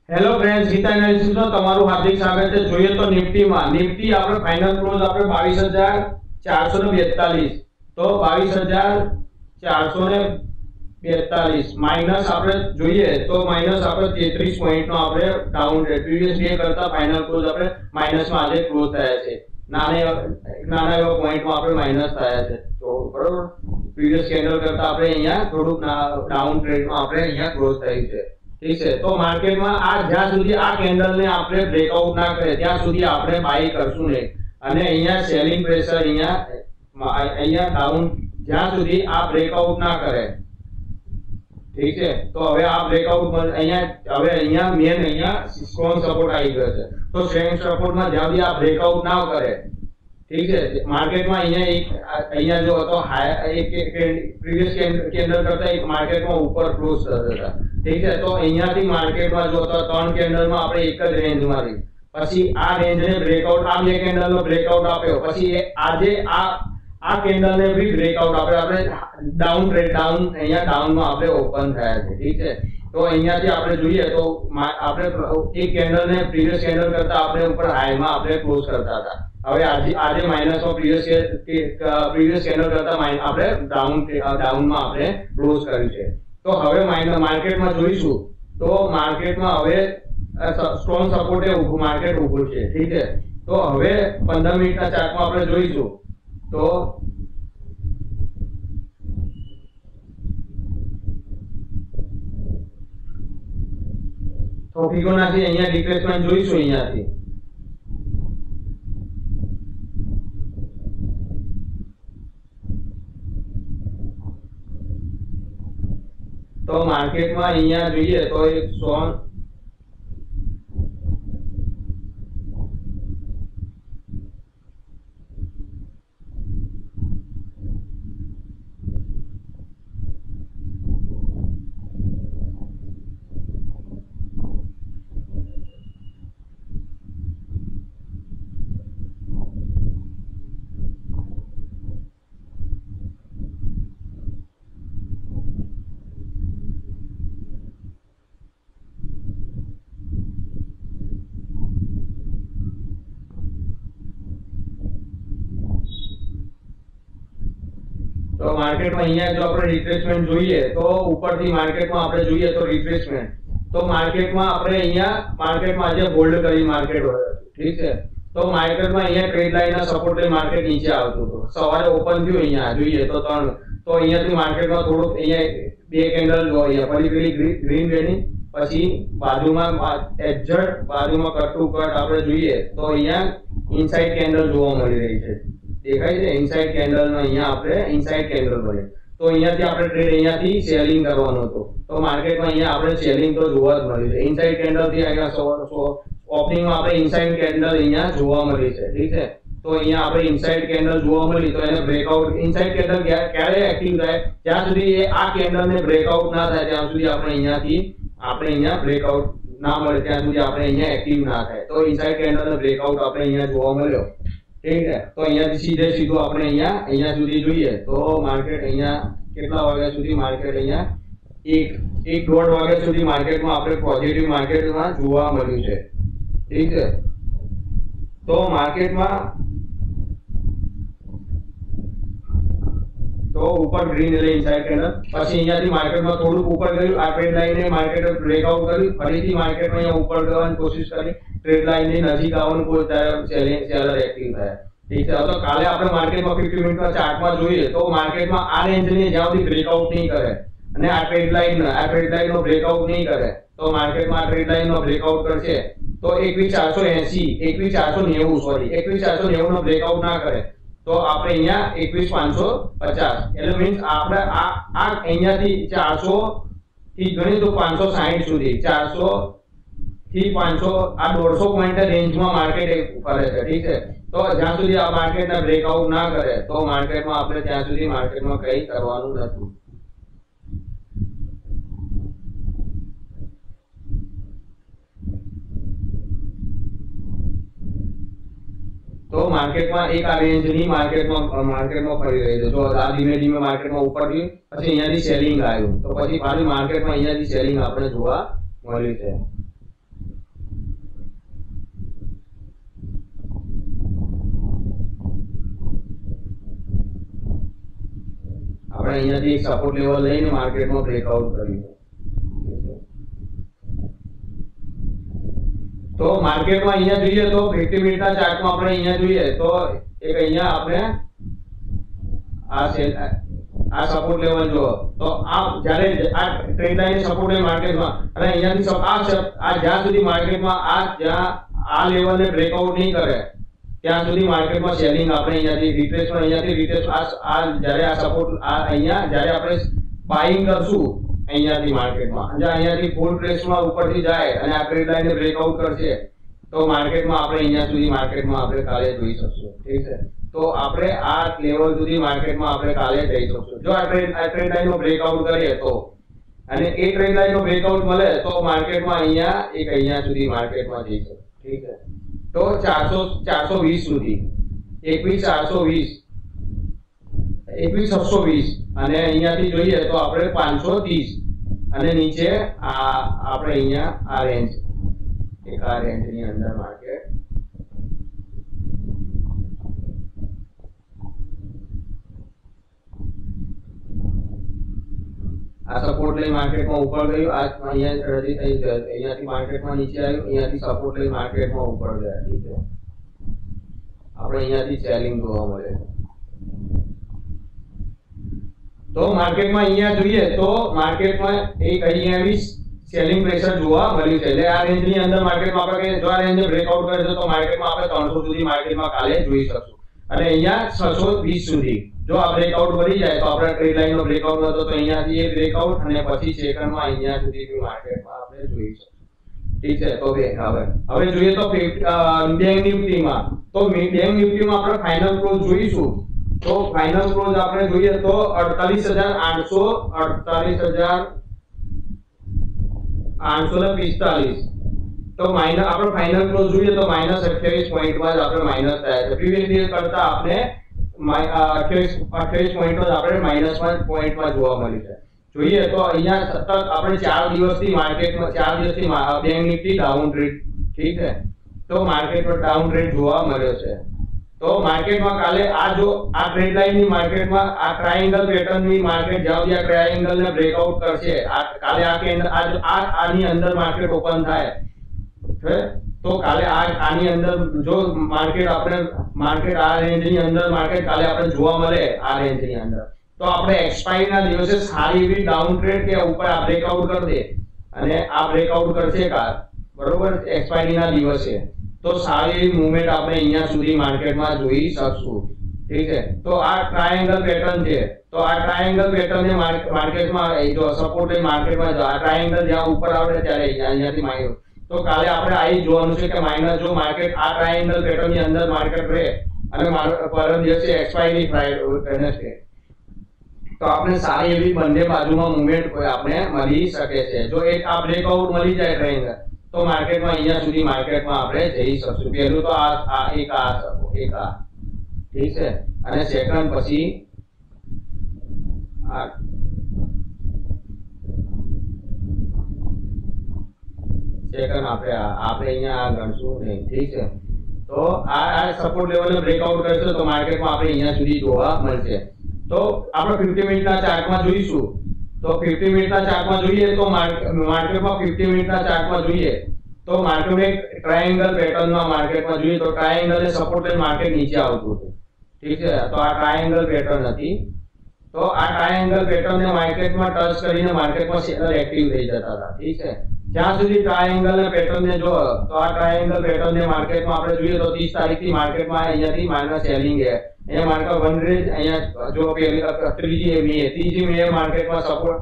Hello friends, Gita analysis માં તમારું હાર્દિક સ્વાગત છે। જોઈએ તો નિફ્ટી આપણે ફાઇનલ ક્લોઝ આપણે 22,442 તો 22,442 માઈનસ આપણે જોઈએ તો માઈનસ આપણે 33 પોઈન્ટ નો આપણે ડાઉન રે પ્રીવિયસ ડે કરતા ફાઇનલ ક્લોઝ આપણે માઈનસ માં આજે ક્લોઝ થયા છે। નાના એવા પોઈન્ટ માં આપણે માઈનસ થયા છે તો બરોબર પ્રીવિયસ કેન્ડલ કરતા આપણે અહીંયા થોડુંક ડાઉન ટ્રેડ માં આપણે અહીંયા ક્લોઝ થયું છે। ठीक है, तो मार्केट में आ ज्यादा सुधी आ कैंडल ने आपने ब्रेकआउट ना करे ત્યાં સુધી આપણે બાય કરશું નહીં અને અહીંયા સેલિંગ પ્રેશર અહીંયા ડાઉન જ્યાં સુધી આ બ્રેકઆઉટ ના કરે। ठीक है, तो હવે આ બ્રેકઆઉટ અહીંયા મેન અહીંયા સ્ટ્રોંગ સપોર્ટ આવી ગયો છે તો સ્ટ્રોંગ સપોર્ટ માં જ્યાં સુધી આ બ્રેકઆउट ના કરે ठीक है मार्केट में અહીંયા जो હતો એક પ્રીવિયસ કેન્ડલ કરતા એક માર્કેટ માં ઉપર ક્લોઝ થતો હતા। ठीक है, तो અહીંયાથી માર્કેટમાં જો તો ત્રણ કેન્ડલમાં આપણે એક જ રેન્જમાં રહી પછી આ રેન્જને બ્રેકઆઉટ આ બે કેન્ડલનો બ્રેકઆઉટ આપ્યો પછી આજે આ કેન્ડલને भी બ્રેકઆઉટ આપણે ડાઉન ટ્રેડ ડાઉન અહીંયા ડાઉનમાં આપણે ઓપન થયા છે। ठीक है, तो અહીંયાથી આપણે જોઈએ તો આપણે એક કેન્ડલને પ્રીવિયસ કેન્ડલ કરતા આપણે ઉપર હાઈમાં આપણે ક્લોઝ કરતા હતા હવે આજે માઈનસમાં પ્રીવિયસ કેન્ડલ કરતા આપણે ડાઉનમાં આપણે ક્લોઝ કર્યું છે। तो હવે मार्केट में જોઈશું तो मार्केट में હવે સ્ટ્રોંગ સપોર્ટ એ માર્કેટ ઉપર છે। ठीक है, तो હવે 15 મિનિટના ચાર્ટ માં આપણે જોઈશું તો ફિબોનાચી અહીંયા રિટ્રેસમેન્ટ જોઈશું અહીંયાથી तो मार्केट में अहिया જોઈએ તો એક સોન तो मार्केट में अहिया जो આપણે રિટ્રેસમેન્ટ જોઈએ તો ઉપરથી માર્કેટમાં આપણે જોઈએ તો રિટ્રેસમેન્ટ તો માર્કેટમાં આપણે અહિયા માર્કેટમાં આજે હોલ્ડ કરી માર્કેટ હોય। ठीक है, तो માર્કેટમાં અહિયા ટ્રેડ લાઈનના સપોર્ટ લઈ માર્કેટ નીચે આવતું હતું સવારે ઓપન થયું અહીંયા જોઈએ તો ત્રણ તો અહીંયાથી માર્કેટમાં થોડું અહીંયા બે કેન્ડલ જો અહીંયા ફરી પેલી ગ્રીન વેની પછી બાજુમાં એક્ઝેક્ટ બાજુમાં કટ ટુ કટ આપણે જોઈએ તો અહીંયા ઇનસાઇડ કેન્ડલ જોવા મળી રહી છે। દેખાય છે ઇનસાઇડ કેન્ડલ માં અહીંયા આપણે ઇનસાઇડ કેન્ડલ મળે તો અહીંયાથી આપણે ટ્રેડ અહીંયાથી સેલિંગ કરવાનો હતો તો માર્કેટમાં અહીંયા આપણે સેલિંગ તો જોવા જ મળી છે ઇનસાઇડ કેન્ડલ થી અહીંયા ઓપનિંગ માં આપણે ઇનસાઇડ કેન્ડલ અહીંયા જોવા મળી છે। ठीक है, તો અહીંયા આપણે ઇનસાઇડ કેન્ડલ જોવા મળી તો એને બ્રેકઆઉટ ઇનસાઇડ કેન્ડલ ક્યારે એક્ટિવ થાય જ્યાં સુધી આ કેન્ડલને બ્રેકઆઉટ ના થાય ત્યાં સુધી આપણે અહીંયા બ્રેકઆઉટ ના મળે ત્યાં સુધી આપણે અહીંયા એક્ટિવ ના થાય તો ઇનસાઇડ કેન્ડલનો બ્રેકઆઉટ આપણે અહીંયા જોવા મળ્યો। ठीक है, तो અહીંયાથી સીધે સીધું આપણે અહીંયા સુધી જોઈએ તો માર્કેટ અહીંયા કેટલા વાગ્યા સુધી માર્કેટ અહીંયા 1:30 વાગ્યા સુધી માર્કેટમાં આપણે પોઝિટિવ માર્કેટમાં જોવા મળ્યું છે। ठीक है, तो માર્કેટમાં तो ऊपर ग्रीन એટલે ઇનસાઇડ કેન્ડલ પછી અહીંયાથી માર્કેટમાં થોડું ઉપર ગયું આ ટ્રેડ લાઇનને માર્કેટ બ્રેકઆઉટ કર્યું ફરીથી માર્કેટમાં અહીંયા ઉપર જવાની કોશિશ કરી ट्रेड लाइन ની નજીક આવવાનું કોઈ સેલર એક્ટિવ થાય। ठीक है, तो કાલે આપણે માર્કેટમાં 50 મિનિટના ચાર્ટમાં જોઈએ તો માર્કેટમાં આ રેન્જને જ્યાં સુધી બ્રેકઆઉટ નહીં કરે અને આ ટ્રેડ લાઇનનો બ્રેકઆઉટ નહીં કરે તો માર્કેટમાં આ ટ્રેડ લાઇનનો બ્રેકઆઉટ કરશે તો 21,490 સોરી 21,490 નો બ્રેકઆઉટ ના કરે તો આપણે અહીંયા 21,550 એટલે મીન્સ આપણે આ અહીંયાથી 400 થી ગણી તો 560 સુધી 400 થી 500 આ 150 પોઈન્ટ રેન્જમાં માર્કેટ ફરે છે। ठीक है, तो જ્યાં સુધી આ માર્કેટને બ્રેકઆઉટ ના કરે તો માર્કેટમાં આપણે ત્યાં સુધી માર્કેટમાં કંઈ કરવાનું નથી। तो मार्केटમાં એક આ રેન્જની માર્કેટમાં ફરી રહી છે જો આ ધીમે ધીમે માર્કેટમાં ઉપર ગયું પછી અહીંયાથી સેલિંગ આવ્યું તો પછી પાછી માર્કેટમાં અહીંયાથી સેલિંગ આપણે જોવા મળ્યું છે। આપણે અહીંયાથી એક સપોર્ટ લેવલ લઈને માર્કેટમાં બ્રેકઆઉટ કર્યું. તો માર્કેટમાં અહીંયા જોઈએ તો 50 મિનિટના ચાર્ટમાં આપણે અહીંયા જોઈએ તો એક અહીંયા આપણે આ સપોર્ટ લેવલ જો તો આ જ્યારે આ ટ્રેન્ડ લાઈન સપોર્ટ લાઈન માર્કેટમાં અને અહીંયાથી આ જ્યાં સુધી માર્કેટમાં આ લેવલને બ્રેકઆઉટ નહીં કરે ત્યાં સુધી માર્કેટમાં સેલિંગ આપણે અહીંયાથી રિટ્રેસ આ જ્યારે આ સપોર્ટ આ અહીંયા જ્યારે આપણે બાઇંગ કરશું અહીંયાથી માર્કેટમાં અને અહીંયાથી ફૂલ ટ્રેસમાં ઉપરથી જાય અને આ ટ્રેન્ડ લાઈનને બ્રેકઆઉટ કરશે તો માર્કેટમાં આપણે અહીંયા સુધી માર્કેટમાં આપણે કાલે જોઈ શકશું. ઠીક છે, તો આપણે આ લેવલ સુધી માર્કેટમાં આપણે કાલે જઈ શકશું જો આ ટ્રેન્ડ લાઈનનો બ્રેકઆઉટ કરીએ તો. અને એ ટ્રેન્ડ લાઈનનો બ્રેકઆઉટ મળે તો માર્કેટમાં અહીંયા સુધી માર્કેટમાં જઈ શકશું. ઠીક છે, તો 420 સુધી 21620 અને અહીંયાથી જોઈએ તો આપણે 530 અને નીચે આપણે અહીંયા આ રેન્જ આ રેન્જની અંદર માર્કેટ આ સપોર્ટ લઈ માર્કેટમાં ઉપર ગયું આ અહીંયાથી માર્કેટમાં નીચે આવ્યું અહીંયાથી સપોર્ટ લઈ માર્કેટમાં ઉપર ગયા. ઠીક છે, આપણે અહીંયાથી સેલિંગ જોવા મળે છે. તો માર્કેટમાં અહીંયા જોઈએ તો માર્કેટમાં એક અહીંયા સેલિંગ પ્રેશર જોવા મળ્યું છે એટલે આ રેન્જની અંદર માર્કેટમાં આપણે જો આ રેન્જને બ્રેકઆઉટ કરે તો માર્કેટમાં આપણે 300 સુધી માર્કેટમાં કાલે જોઈ શકશું અને અહીંયા 620 સુધી જો આ બ્રેકઆઉટ કરી જાય તો આપણે ટ્રેડ લાઈનનો બ્રેકઆઉટ હતો તો અહીંયાથી એ બ્રેકઆઉટ અને પછી સેકન્ડમાં અહીંયા સુધી માર્કેટમાં આપણે જોઈ શકશું. ઠીક છે, તો હવે જોઈએ તો બેંક નિફ્ટીમાં તો બેંક નિફ્ટીમાં આપણે ફાઇનલ ક્લોઝ જોઈશું તો ફાઇનલ ક્લોઝ આપણે જોઈએ તો 48845 તો માઈનસ આપણે ફાઇનલ ક્લોઝ જોઈએ તો -28 પોઈન્ટમાં જ આપણે માઈનસ થયા છે. પ્રીવિયસ ડે કરતા આપણે 28 પોઈન્ટ જ આપણે -1 પોઈન્ટમાં જોવા મળ્યું છે. જોઈએ તો અહીંયા સતત આપણે 4 દિવસથી માર્કેટમાં 4 દિવસથી બેંક નિફ્ટી ડાઉન ટ્રેડ. ઠીક છે, તો માર્કેટ પર ડાઉન ટ્રેડ જોવા મળ્યો છે. તો માર્કેટમાં કાલે આ ટ્રેન્ડ લાઈનની માર્કેટમાં આ ટ્રાયેંગલ પેટર્નની માર્કેટ જ્યાં સુધી આ ટ્રાયેંગલને બ્રેકઆઉટ કરશે કાલે આની અંદર માર્કેટ ઓપન થાય તો કાલે આની અંદર જો માર્કેટ આ રેન્જની અંદર માર્કેટ કાલે આપણે જોવા મળે આ રેન્જની અંદર તો આપણે એક્સપાયરીના દિવસે સારી એવી ડાઉન ટ્રેડ કે ઉપર આ બ્રેકઆઉટ કરી દે અને આ બ્રેકઆઉટ કરશે બરોબર એક્સપાયરીના દિવસે તો સારી એવી મૂવમેન્ટ આપણે અહીંયા સુધી માર્કેટમાં જોઈ શકશું. ઠીક છે, તો આ ટ્રાયેંગલ પેટર્ન છે તો આ ટ્રાયેંગલ પેટર્નને માર્કેટમાં જો સપોર્ટ લઈ માર્કેટમાં આ ટ્રાયેંગલ જ્યાં ઉપર આવે ત્યારે અહીંયાથી માઈનસ તો કાલે આપણે આ જોવાનું છે કે માઈનસ જો માર્કેટ આ ટ્રાયેંગલ પેટર્નની અંદર માર્કેટ રહે અને પરમ દિવસે એક્સપાયરી વેડનેસડે તો આપણે સારી એવી બંને બાજુમાં મૂવમેન્ટ આપણે મળી શકે છે. જો એક આ બ્રેકઆઉટ મળી જાય ટ્રેન્ડ તો માર્કેટમાં અહીંયા સુધી માર્કેટમાં આપણે જઈ શકશું. પહેલું તો આ ઠીક છે અને સેકન્ડ પછી આ સેકન્ડ આપણે અહીંયા ગણશું નહીં. ઠીક છે, તો આ સપોર્ટ લેવલને બ્રેકઆઉટ કરશે તો માર્કેટમાં આપણે અહીંયા સુધી જોવા મળશે. તો આપણે 50 મિનિટના ચાર્ટમાં જોઈશું તો 50 મિનિટના ચાર્ટમાં જોઈએ તો માર્કેટમાં 50 મિનિટના ચાર્ટમાં જોઈએ તો માર્કેટમાં એક ટ્રાયેંગલ પેટર્નમાં માર્કેટમાં જોઈએ તો ટ્રાયેંગલને સપોર્ટ લઈને માર્કેટ નીચે આવતું હતું. ઠીક છે, તો આ ટ્રાયેંગલ પેટર્ન હતી તો આ ટ્રાયેંગલ પેટર્નને માર્કેટમાં ટચ કરીને માર્કેટમાં સેલર એક્ટિવ થઈ જતા હતા. ઠીક છે, જ્યાં સુધી ટ્રાયેંગલ પેટર્નને જો તો આ ટ્રાયેંગલ પેટર્નને માર્કેટમાં આપણે જોઈએ તો 30 તારીખથી માર્કેટમાં અહીંયાથી માઇનસ સેલિંગ છે અહીંયા માર્કેટ વન રેન્જ અહીંયા જો ત્રીજી મે માર્કેટમાં સપોર્ટ.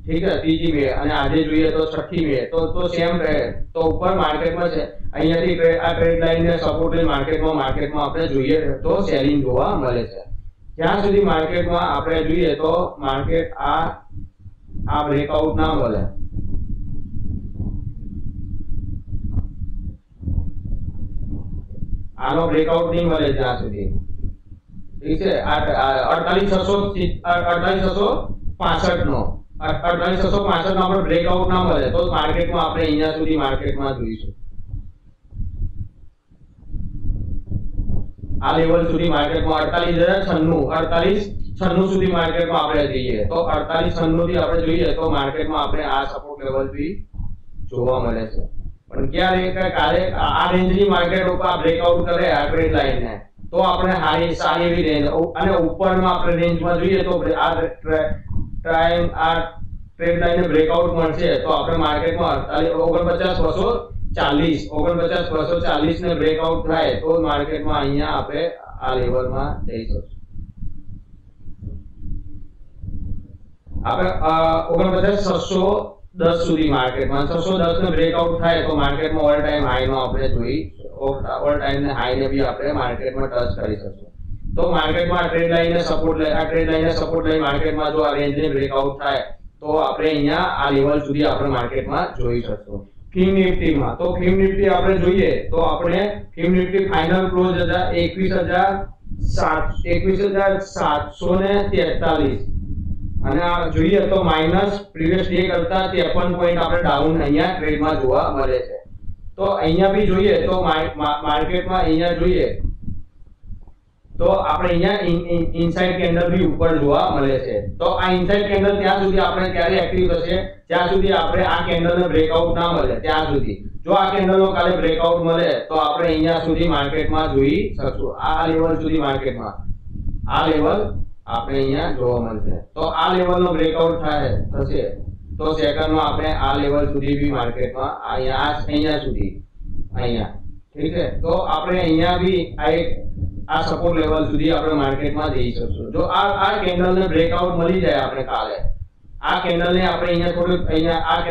ઠીક છે, ત્રીજી મે અને આજે જોઈએ તો છઠ્ઠી મે તો સેમ રહે તો ઉપર માર્કેટમાં છે અહીંયાથી આ ટ્રેડ લાઈનને સપોર્ટ લઈ માર્કેટમાં આપણે જોઈએ તો સેલિંગ જોવા મળે છે. જ્યાં સુધી માર્કેટમાં આપણે જોઈએ તો માર્કેટ આ બ્રેકઆઉટ ના મળે આનો બ્રેકઆઉટ નહીં મળે જ્યાં સુધી. ઠીક છે, 48665 નો 48665 નો આપણે બ્રેકઆઉટ ના મળે તો માર્કેટમાં આપણે અહીંયા સુધી માર્કેટમાં જોઈશું. આ લેવલ સુધી માર્કેટમાં 48096 96 સુધી માર્કેટમાં આપણે જઈએ તો 48-96 થી આપણે જોઈએ તો માર્કેટમાં આપણે આ સપોર્ટ લેવલ થી જોવા મળે છે પણ ક્યારે કાલે આ રેન્જની માર્કેટ ઉપર બ્રેકઆઉટ કરે આ ટ્રેડ લાઈન ને તો આપણે સારી એવી રેન્જ અને ઉપરમાં આપણે રેન્જમાં જોઈએ તો આ ટ્રેડ લાઈન ને બ્રેકઆઉટ મળશે તો આપણે માર્કેટમાં 49,240 ને બ્રેકઆઉટ થાય તો માર્કેટમાં અહીંયા આપણે આ લેવલમાં જઈ શકશું આપણે 49,610 સુધી માર્કેટમાં 610 ને બ્રેકઆઉટ થાય તો માર્કેટમાં ઓલ ટાઈમ હાઈ નો આપણે જોઈ ઓલ ટાઈમ ને હાઈ ને બી આપણે માર્કેટમાં ટચ કરી શકશું તો માર્કેટમાં ટ્રેડ લાઈન ને સપોર્ટ લઈ આ ટ્રેડ લાઈન ને સપોર્ટ લઈ માર્કેટમાં જો આ રેન્જ ને બ્રેકઆઉટ થાય તો આપણે અહીંયા આ લેવલ સુધી આપણે માર્કેટમાં જોઈ શકશું ફિન નિફ્ટીમાં તો ફિન નિફ્ટી આપણે જોઈએ તો આપણે ફિન નિફ્ટી ફાઇનલ ક્લોઝ 21,743 અને આ જોઈએ તો માઈનસ પ્રીવિયસ ડે કરતા 53 પોઈન્ટ આપણે ડાઉન અહીંયા ટ્રેડમાં જોવા મળે છે તો અહીંયા બી જોઈએ તો માર્કેટમાં અહીંયા જોઈએ તો આપણે અહીંયા ઇનસાઇડ કેન્ડલ બી ઉપર જોવા મળે છે તો આ ઇનસાઇડ કેન્ડલ ત્યાં સુધી આપણે ક્યારે એક્ટિવ થશે જ્યાં સુધી આપણે આ કેન્ડલને બ્રેકઆઉટ ના મળે ત્યાં સુધી જો આ કેન્ડલનો કાલે બ્રેકઆઉટ મળે તો આપણે અહીંયા સુધી માર્કેટમાં જોઈ શકશું આ લેવલ સુધી માર્કેટમાં આ લેવલ આપણે અહીંયા જોવા મળશે તો આ લેવલનો બ્રેકઆઉટ થશે તો સેકન્ડમાં આપણે આ લેવલ સુધી બી માર્કેટમાં અહીંયા સુધી અહીંયા ઠીક છે તો આપણે અહીંયા બી આ સપોર્ટ લેવલ સુધી આપણે માર્કેટમાં જઈ શકશું જો આ કેન્ડલને બ્રેકઆઉટ મળી જાય આપણે કાલે આ કેન્ડલને આપણે અહીંયા થોડું અહીંયા આ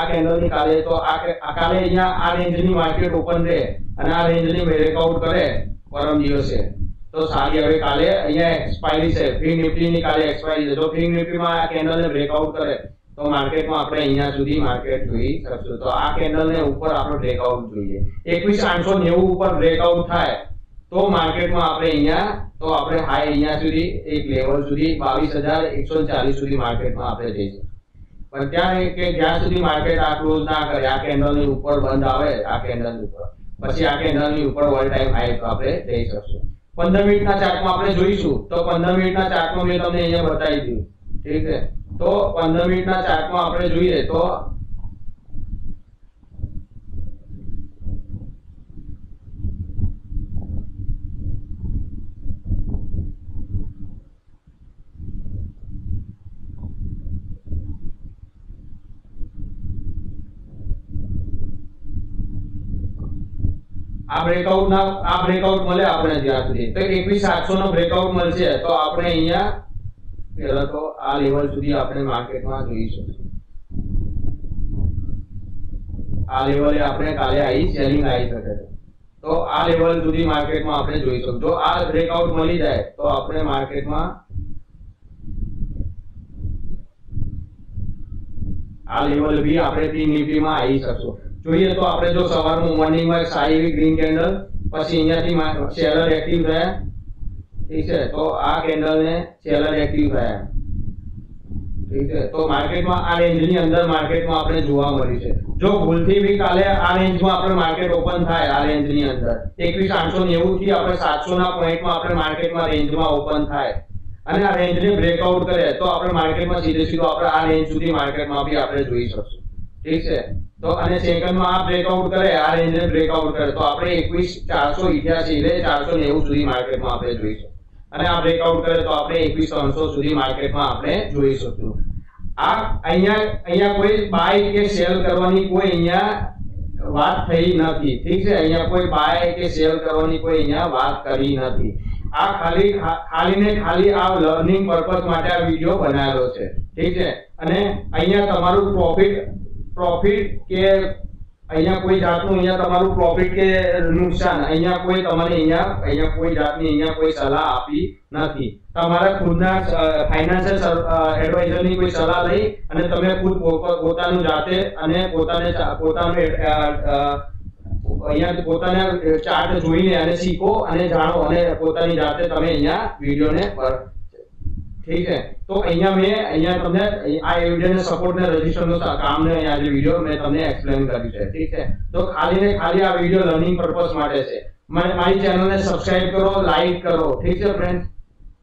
કેન્ડલની કાલે તો આ કાલે અહીંયા આ રેન્જની માર્કેટ ઓપન રહે અને આ રેન્જની બ્રેકઆઉટ કરે પરમ દિવસે તો સારી હવે કાલે અહીંયા એક્સપાયરી છે ફિન નિફ્ટીની કાલે એક્સપાયરી છે જો ફિન નિફ્ટીમાં આ કેન્ડલને બ્રેકઆઉટ કરે તો માર્કેટમાં આપણે અહીંયા સુધી માર્કેટ જોઈ શકશું તો આ કેન્ડલને ઉપર આપણે બ્રેકઆઉટ જોઈએ 21,890 ઉપર બ્રેકઆઉટ થાય તો માર્કેટમાં આપણે અહીંયા તો આપણે હાઈ અહીંયા સુધી એક લેવલ સુધી 22,140 સુધી માર્કેટમાં આપણે જઈશું પણ ત્યાં કે જ્યાં સુધી માર્કેટ આ ક્લોઝ ના કરે આ કેન્ડલની ઉપર બંધ આવે આ કેન્ડલની ઉપર પછી આ કેન્ડલની ઉપર ઓલ ટાઈમ હાઈ આપણે જઈ શકશું 15 મિનિટના ચાર્ટમાં આપણે જોઈશું તો 15 મિનિટના ચાર્ટમાં મેં તમને અહીંયા બતાવી દીધું ઠીક છે તો 15 મિનિટના ચાર્ટમાં આપણે જોઈએ તો આ બ્રેકઆઉટ મળે આપણે જ્યાં સુધી તો 21,700 નો બ્રેકઆઉટ મળશે તો આપણે અહીંયા પહેલા તો આ લેવલ સુધી આપણે માર્કેટમાં જોઈશું આ લેવલે આપણે કાલે આવી સેલિંગ આવી શકે છે તો આ લેવલ સુધી માર્કેટમાં આપણે જોઈશું જો આ બ્રેકઆઉટ મળી જાય તો આપણે માર્કેટમાં આ લેવલ બી આપણે ફિન નિફ્ટીમાં આવી શકશું જોઈએ તો આપણે જો સવારમાં મોર્નિંગમાં સારી એવી ગ્રીન કેન્ડલ પછી અહીંયાથી સેલર એક્ટિવ થયા ઠીક છે તો આ કેન્ડલને સેલર એક્ટિવ થયા ઠીક છે તો માર્કેટમાં આ રેન્જની અંદર માર્કેટમાં આપણે જોવા મળી છે જો ભૂલથી બી કાલે આ રેન્જમાં આપણે માર્કેટ ઓપન થાય આ રેન્જની અંદર 21,890 થી આપણે 700 ના પોઈન્ટમાં આપણે માર્કેટમાં રેન્જમાં ઓપન થાય અને આ રેન્જને બ્રેકઆઉટ કરે તો આપણે માર્કેટમાં સીધો આપણે આ રેન્જ સુધી માર્કેટમાં બી આપણે જોઈ શકશું ઠીક છે તો અને સેકન્ડમાં આ બ્રેકઆઉટ કરે આ રેન્જને બ્રેકઆઉટ કરે તો આપણે 21,488 એટલે 490 સુધી માર્કેટમાં આપણે જોઈશું અને આ બ્રેકઆઉટ કરે તો આપણે 21,300 સુધી માર્કેટમાં આપણે જોઈ શકશું આ અહીંયા કોઈ બાય કે સેલ કરવાની કોઈ અહીંયા વાત થઈ નથી ઠીક છે અહીંયા કોઈ બાય કે સેલ કરવાની કોઈ અહીંયા વાત કરી નથી આ ખાલી આ લર્નિંગ પર્પસ માટે આ વિડિયો બનાવેલો છે ઠીક છે અને અહીંયા તમારું પ્રોફિટ કે અહીંયા કોઈ જાતનું અહીંયા તમારું પ્રોફિટ કે નુકસાન અહીંયા કોઈ તમારે અહીંયા કોઈ જાતની અહીંયા કોઈ સલાહ આપી નથી તમારા ખુદના ફાઇનાન્શિયલ એડવાઇઝરની કોઈ સલાહ લઈ અને તમે ખુદ પોતાનું જાતે અને પોતાનું અહીંયા પોતાના ચાર્ટ જોઈને અને શીખો અને જાણો અને પોતાની જાતે તમે અહીંયા વિડિયોને ઠીક છે તો અહીંયા તમને આ એવિડન્સ સપોર્ટ ને રજિસ્ટરનો કામને આજે વિડિયો મેં તમને એક્સપ્લેન કર્યું છે ઠીક છે તો ખાલી આ વિડિયો લર્નિંગ પર્પસ માટે છે મારી ચેનલને સબસ્ક્રાઇબ કરો લાઈક કરો ઠીક છે ફ્રેન્ડ્સ